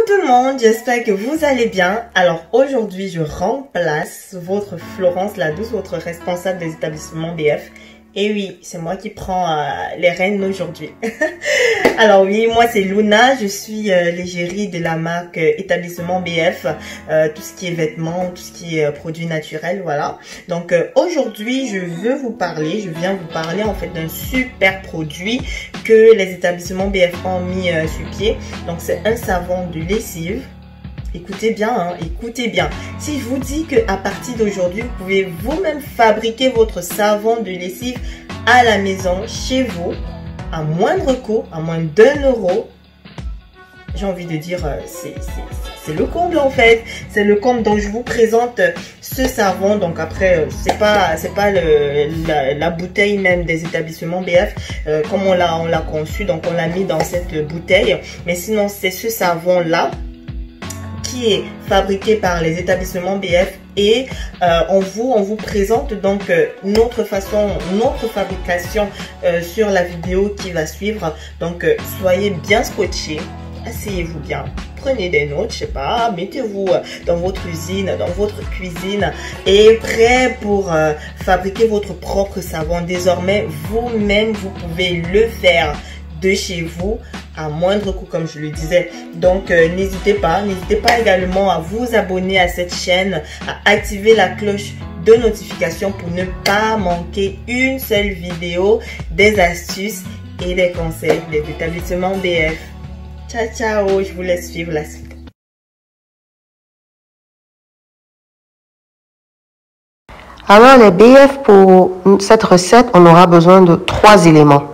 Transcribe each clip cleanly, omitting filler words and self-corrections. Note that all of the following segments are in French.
tout le monde, j'espère que vous allez bien. Alors aujourd'hui, je remplace votre Florence la douce, votre responsable des établissements BF. Et oui, c'est moi qui prends les rênes aujourd'hui. Alors oui, moi c'est Luna, je suis l'égérie de la marque établissement BF, tout ce qui est vêtements, tout ce qui est produits naturels, voilà. Donc aujourd'hui, je viens vous parler en fait d'un super produit que les établissements BF ont mis sur pied. Donc c'est un savon de lessive. Écoutez bien, hein, écoutez bien. Si je vous dis qu'à partir d'aujourd'hui, vous pouvez vous-même fabriquer votre savon de lessive à la maison, chez vous, à moindre coût, à moins d'1 €, j'ai envie de dire, c'est le comble en fait. C'est le comble. Donc je vous présente ce savon. Donc après, c'est pas la bouteille même des établissements BF comme on l'a conçu. Donc on l'a mis dans cette bouteille. Mais sinon, c'est ce savon là qui est fabriqué par les établissements BF et on vous présente donc notre fabrication sur la vidéo qui va suivre. Donc soyez bien scotchés, asseyez-vous bien, prenez des notes, je sais pas, mettez-vous dans votre usine, dans votre cuisine et prêt pour fabriquer votre propre savon. Désormais, vous-même, vous pouvez le faire de chez vous à moindre coût, comme je le disais. Donc n'hésitez pas également à vous abonner à cette chaîne, à activer la cloche de notification pour ne pas manquer une seule vidéo des astuces et des conseils des établissements BF. Ciao ciao, je vous laisse suivre la suite. Alors les BF, pour cette recette, on aura besoin de 3 éléments.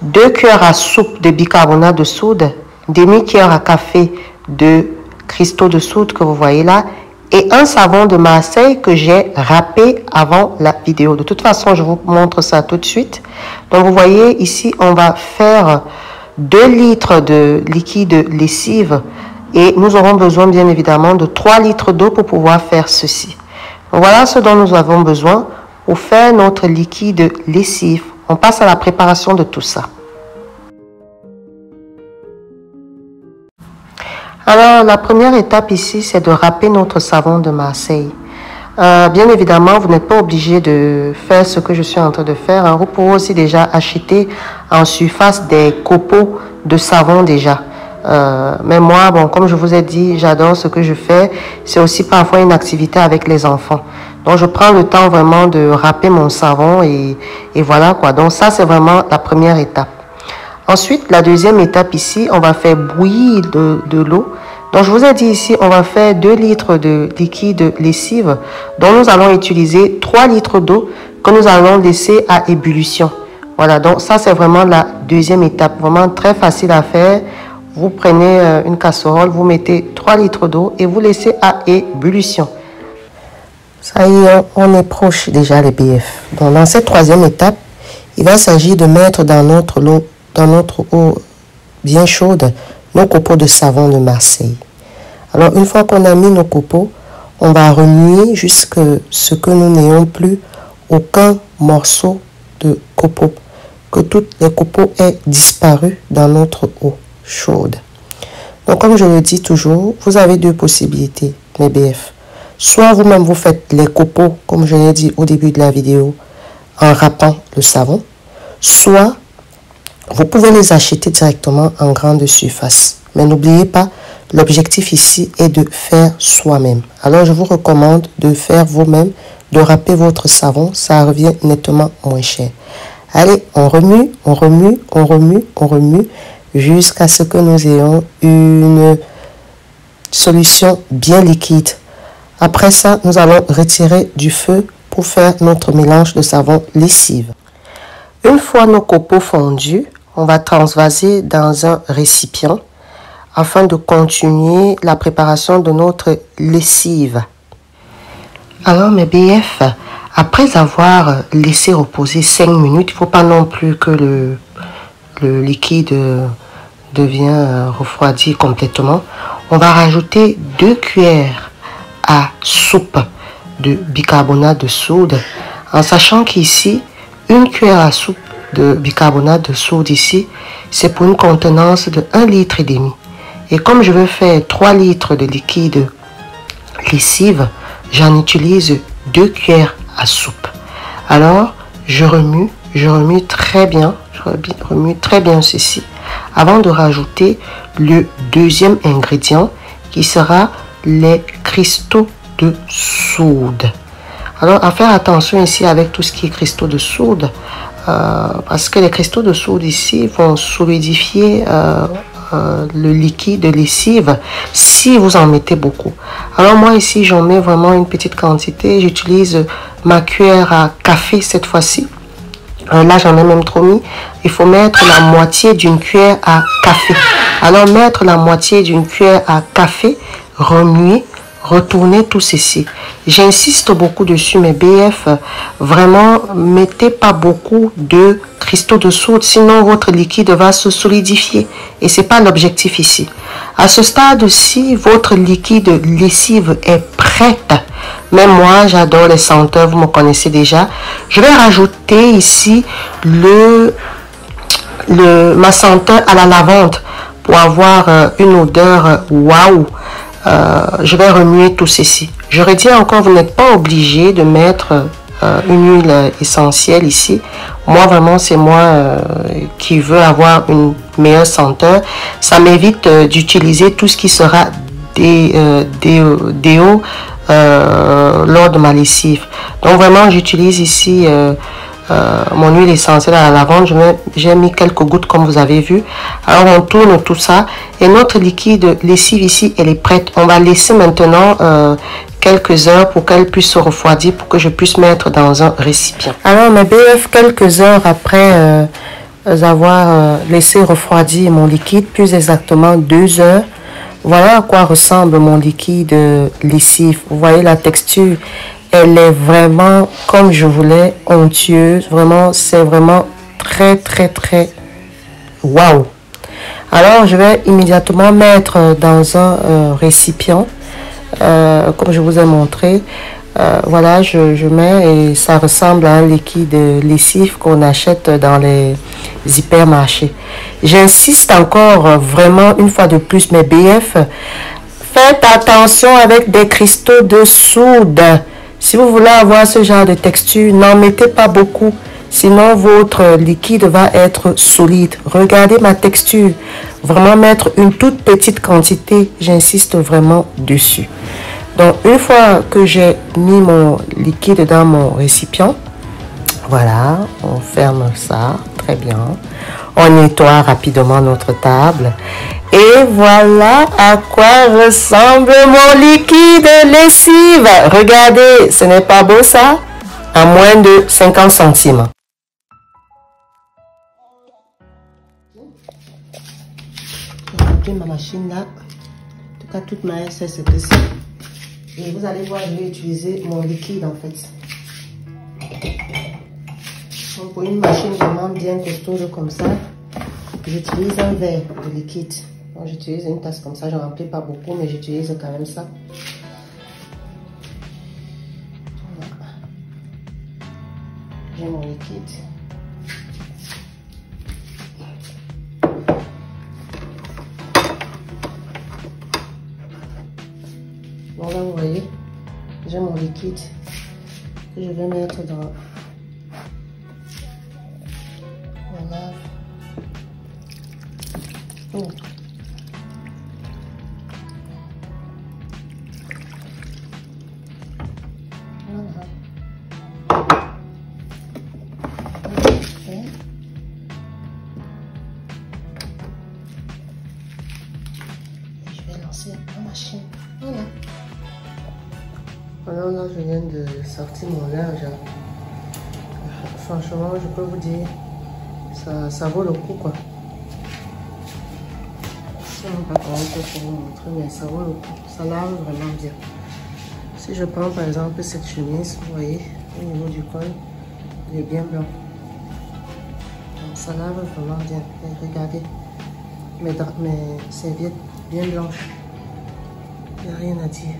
2 cuillères à soupe de bicarbonate de soude, demi-cuillère à café de cristaux de soude que vous voyez là, et un savon de Marseille que j'ai râpé avant la vidéo. De toute façon, je vous montre ça tout de suite. Donc vous voyez ici, on va faire 2 litres de liquide lessive et nous aurons besoin bien évidemment de 3 litres d'eau pour pouvoir faire ceci. Donc, voilà ce dont nous avons besoin pour faire notre liquide lessive. On passe à la préparation de tout ça. Alors, la première étape ici, c'est de râper notre savon de Marseille. Bien évidemment, vous n'êtes pas obligé de faire ce que je suis en train de faire. Hein. Vous pouvez aussi déjà acheter en surface des copeaux de savon déjà. Mais moi, bon, comme je vous ai dit, j'adore ce que je fais. C'est aussi parfois une activité avec les enfants. Donc, je prends le temps vraiment de râper mon savon et voilà quoi. Donc, ça, c'est vraiment la première étape. Ensuite, la deuxième étape ici, on va faire bouillir de l'eau. Donc, je vous ai dit ici, on va faire 2 litres de liquide lessive dont nous allons utiliser 3 litres d'eau que nous allons laisser à ébullition. Voilà, donc ça, c'est vraiment la deuxième étape. Vraiment très facile à faire. Vous prenez une casserole, vous mettez 3 litres d'eau et vous laissez à ébullition. Ça y est, on est proche déjà les BF. Donc, dans cette troisième étape, il va s'agir de mettre dans notre eau bien chaude nos copeaux de savon de Marseille. Alors, une fois qu'on a mis nos copeaux, on va remuer jusqu'à ce que nous n'ayons plus aucun morceau de copeaux, que tous les copeaux aient disparu dans notre eau chaude. Donc, comme je le dis toujours, vous avez 2 possibilités, mes BF. Soit vous-même vous faites les copeaux, comme je l'ai dit au début de la vidéo, en râpant le savon, soit vous pouvez les acheter directement en grande surface. Mais n'oubliez pas, l'objectif ici est de faire soi-même. Alors je vous recommande de faire vous-même, de râper votre savon, ça revient nettement moins cher. Allez, on remue, on remue, on remue, on remue, jusqu'à ce que nous ayons une solution bien liquide. Après ça, nous allons retirer du feu pour faire notre mélange de savon lessive. Une fois nos copeaux fondus, on va transvaser dans un récipient afin de continuer la préparation de notre lessive. Alors mes BF, après avoir laissé reposer 5 minutes, il ne faut pas non plus que le liquide devient refroidi complètement. On va rajouter 2 cuillères à soupe de bicarbonate de soude, en sachant qu'ici, 1 cuillère à soupe de bicarbonate de soude ici, c'est pour une contenance de 1,5 litre. Et comme je veux faire 3 litres de liquide lessive, j'en utilise 2 cuillères à soupe. Alors, je remue très bien, ceci avant de rajouter le deuxième ingrédient qui sera les cristaux de soude. Alors, à faire attention ici avec tout ce qui est cristaux de soude, parce que les cristaux de soude ici vont solidifier le liquide de lessive si vous en mettez beaucoup. Alors moi ici j'en mets vraiment une petite quantité. J'utilise ma cuillère à café cette fois-ci. Là j'en ai même trop mis. Il faut mettre la moitié d'une cuillère à café. Alors mettre la moitié d'une cuillère à café, remuer, retourner tout ceci. J'insiste beaucoup dessus, mes BF, vraiment mettez pas beaucoup de cristaux de soude, sinon votre liquide va se solidifier et c'est pas l'objectif ici. À ce stade-ci, votre liquide lessive est prête. Même moi, j'adore les senteurs, vous me connaissez déjà. Je vais rajouter ici ma senteur à la lavande pour avoir une odeur waouh. Je vais remuer tout ceci. Je redis encore, vous n'êtes pas obligé de mettre une huile essentielle ici. Moi, vraiment, c'est moi qui veux avoir une meilleure senteur. Ça m'évite d'utiliser tout ce qui sera déo lors de ma lessive. Donc, vraiment, j'utilise ici mon huile essentielle à la lavande. J'ai mis quelques gouttes comme vous avez vu. Alors on tourne tout ça et notre liquide lessive ici elle est prête. On va laisser maintenant quelques heures pour qu'elle puisse se refroidir, pour que je puisse mettre dans un récipient. Alors mes BF, quelques heures après avoir laissé refroidir mon liquide, plus exactement 2 heures, voilà à quoi ressemble mon liquide lessive. Vous voyez la texture, elle est vraiment comme je voulais, onctueuse. Vraiment, c'est vraiment très waouh. Alors, je vais immédiatement mettre dans un récipient, comme je vous ai montré. Voilà, je mets et ça ressemble à un liquide lessive qu'on achète dans les hypermarchés. J'insiste encore vraiment une fois de plus, mes BF, faites attention avec des cristaux de soude. Si vous voulez avoir ce genre de texture, n'en mettez pas beaucoup. Sinon, votre liquide va être solide. Regardez ma texture. Vraiment mettre une toute petite quantité. J'insiste vraiment dessus. Donc, une fois que j'ai mis mon liquide dans mon récipient, voilà, on ferme ça. Très bien. On nettoie rapidement notre table. Et voilà à quoi ressemble mon liquide lessive. Regardez, ce n'est pas beau ça? À moins de 50 centimes. Je vais remplir ma machine là. En tout cas, toute ma c'est ceci. Et vous allez voir, je vais utiliser mon liquide en fait. Donc pour une machine vraiment bien costaud comme ça, j'utilise un verre de liquide. J'utilise une tasse comme ça, je ne remplis pas beaucoup, mais j'utilise quand même ça. Voilà. J'ai mon liquide. Bon là vous voyez, j'ai mon liquide que je vais mettre dans... Voilà. Oh. La machine. Voilà. Alors là, je viens de sortir mon linge. Franchement, je peux vous dire, ça vaut le coup quoi. Je ne sais pas comment on peut vous montrer, mais ça vaut le coup. Ça lave vraiment bien. Si je prends par exemple cette chemise, vous voyez, au niveau du col, il est bien blanc. Donc ça lave vraiment bien. Et regardez, mes serviettes bien blanches. Il n'y a rien à dire.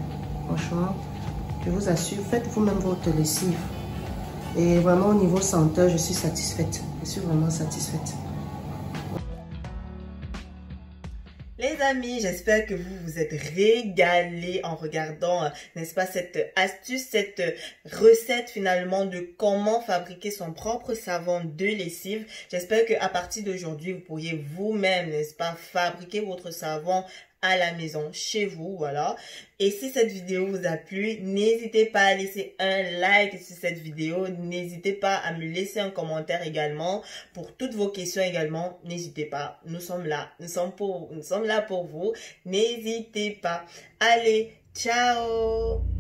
Franchement, je vous assure, faites vous-même votre lessive. Et vraiment au niveau senteur, je suis satisfaite. Je suis vraiment satisfaite. Les amis, j'espère que vous vous êtes régalés en regardant, n'est-ce pas, cette astuce, cette recette finalement de comment fabriquer son propre savon de lessive. J'espère qu'à partir d'aujourd'hui, vous pourriez vous-même, n'est-ce pas, fabriquer votre savon à la maison, chez vous, voilà. Et si cette vidéo vous a plu, n'hésitez pas à laisser un like sur cette vidéo. N'hésitez pas à me laisser un commentaire également. Pour toutes vos questions également, n'hésitez pas. Nous sommes là. Nous sommes là pour vous. N'hésitez pas. Allez, ciao!